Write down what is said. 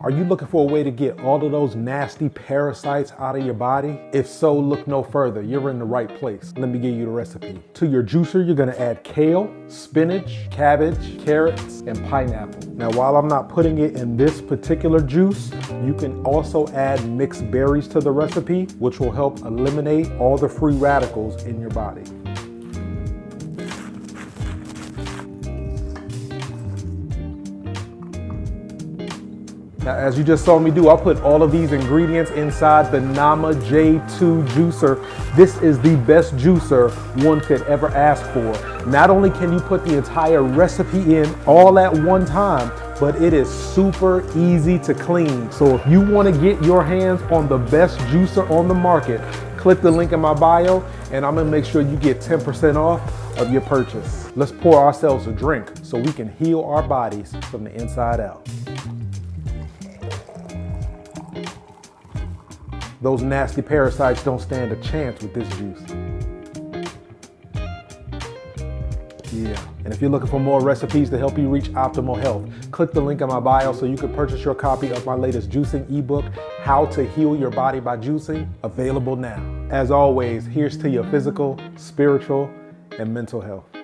Are you looking for a way to get all of those nasty parasites out of your body? If so, look no further. You're in the right place. Let me give you the recipe. To your juicer, you're gonna add kale, spinach, cabbage, carrots, and pineapple. Now, while I'm not putting it in this particular juice, you can also add mixed berries to the recipe, which will help eliminate all the free radicals in your body. Now, as you just saw me do, I'll put all of these ingredients inside the Nama J2 juicer. This is the best juicer one could ever ask for. Not only can you put the entire recipe in all at one time, but it is super easy to clean. So if you want to get your hands on the best juicer on the market, click the link in my bio and I'm gonna make sure you get 10% off of your purchase. Let's pour ourselves a drink so we can heal our bodies from the inside out. Those nasty parasites don't stand a chance with this juice. Yeah, and if you're looking for more recipes to help you reach optimal health, click the link in my bio so you can purchase your copy of my latest juicing ebook, How to Heal Your Body by Juicing, available now. As always, here's to your physical, spiritual, and mental health.